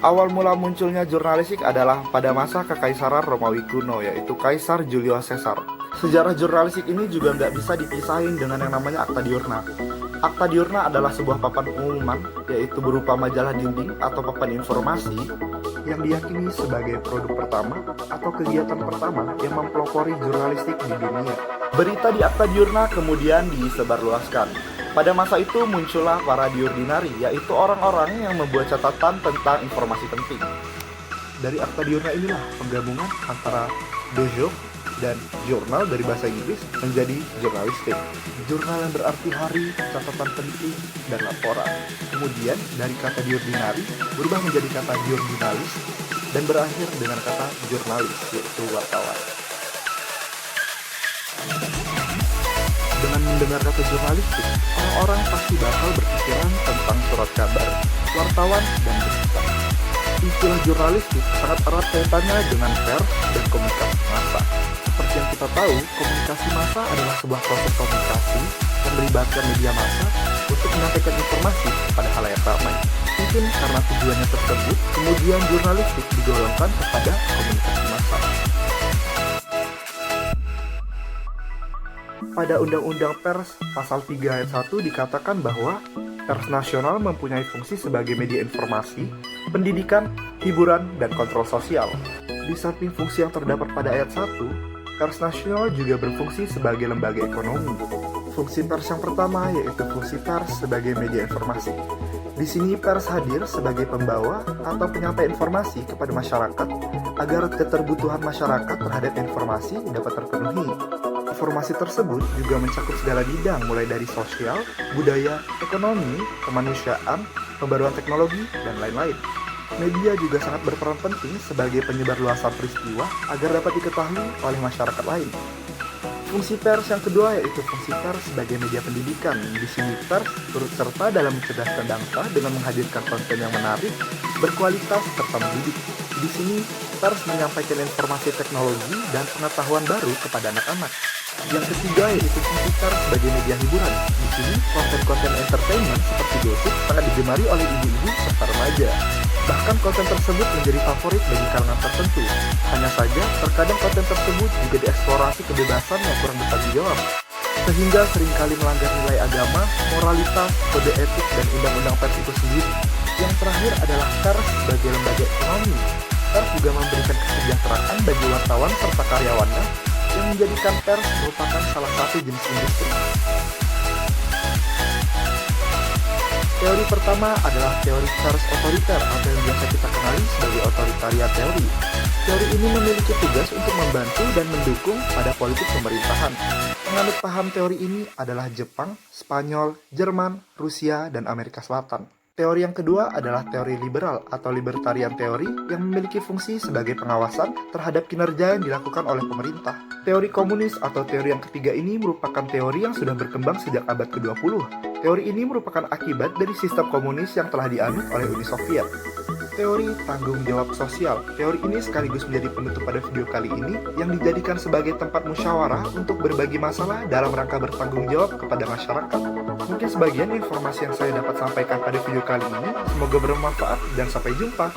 Awal mula munculnya jurnalistik adalah pada masa Kekaisaran Romawi kuno, yaitu Kaisar Julius Caesar. Sejarah jurnalistik ini juga nggak bisa dipisahin dengan yang namanya Akta Diurna. Akta Diurna adalah sebuah papan pengumuman, yaitu berupa majalah dinding atau papan informasi yang diyakini sebagai produk pertama atau kegiatan pertama yang mempelopori jurnalistik di dunia. Berita di Akta Diurna kemudian disebarluaskan. Pada masa itu muncullah para diordinari, yaitu orang-orang yang membuat catatan tentang informasi penting. Dari Akta Diurna inilah penggabungan antara dojo dan jurnal dari bahasa Inggris menjadi jurnalistik. Jurnal yang berarti hari, catatan penting, dan laporan. Kemudian dari kata diordinari berubah menjadi kata diordinalis dan berakhir dengan kata jurnalis, yaitu wartawan. Dengan mendengar kata jurnalistik, orang-orang pasti bakal berpikiran tentang surat kabar, wartawan, dan berita. Istilah jurnalistik sangat erat kaitannya dengan pers dan komunikasi massa. Seperti yang kita tahu, komunikasi massa adalah sebuah proses komunikasi yang melibatkan media massa untuk menyampaikan informasi kepada khalayak ramai. Mungkin karena tujuannya tersebut, kemudian jurnalistik digolongkan kepada komunikasi massa. Pada Undang-Undang Pers Pasal 3 Ayat 1 dikatakan bahwa pers nasional mempunyai fungsi sebagai media informasi, pendidikan, hiburan, dan kontrol sosial. Di samping fungsi yang terdapat pada ayat 1, pers nasional juga berfungsi sebagai lembaga ekonomi. Fungsi pers yang pertama yaitu fungsi pers sebagai media informasi. Di sini pers hadir sebagai pembawa atau penyampai informasi kepada masyarakat agar keterbutuhan masyarakat terhadap informasi dapat terpenuhi. Informasi tersebut juga mencakup segala bidang mulai dari sosial, budaya, ekonomi, kemanusiaan, pembaruan teknologi, dan lain-lain. Media juga sangat berperan penting sebagai penyebar luasan peristiwa agar dapat diketahui oleh masyarakat lain. Fungsi pers yang kedua yaitu fungsi pers sebagai media pendidikan. Di sini pers turut serta dalam mencerdaskan bangsa dengan menghadirkan konten yang menarik, berkualitas, serta mendidik. Di sini pers menyampaikan informasi teknologi dan pengetahuan baru kepada anak-anak. Yang ketiga yaitu fungsi pers sebagai media hiburan. Di sini konten-konten entertainment seperti gosip sangat digemari oleh ibu-ibu serta remaja. Bahkan konten tersebut menjadi favorit bagi kalangan tertentu. Hanya saja, terkadang konten tersebut juga dieksplorasi kebebasan yang kurang bertanggung jawab, sehingga seringkali melanggar nilai agama, moralitas, kode etik, dan undang-undang pers itu sendiri. Yang terakhir adalah pers sebagai lembaga ekonomi. Pers juga memberikan kesejahteraan bagi wartawan serta karyawannya, yang menjadikan pers merupakan salah satu jenis industri. Teori pertama adalah teori pers otoriter atau yang biasa kita kenali sebagai otoritarian teori. Teori ini memiliki tugas untuk membantu dan mendukung pada politik pemerintahan. Penganut paham teori ini adalah Jepang, Spanyol, Jerman, Rusia, dan Amerika Selatan. Teori yang kedua adalah teori liberal atau libertarian teori yang memiliki fungsi sebagai pengawasan terhadap kinerja yang dilakukan oleh pemerintah. Teori komunis atau teori yang ketiga ini merupakan teori yang sudah berkembang sejak abad ke-20. Teori ini merupakan akibat dari sistem komunis yang telah dianut oleh Uni Soviet. Teori tanggung jawab sosial. Teori ini sekaligus menjadi penutup pada video kali ini yang dijadikan sebagai tempat musyawarah untuk berbagi masalah dalam rangka bertanggung jawab kepada masyarakat. Mungkin sebagian informasi yang saya dapat sampaikan pada video kali ini, semoga bermanfaat dan sampai jumpa.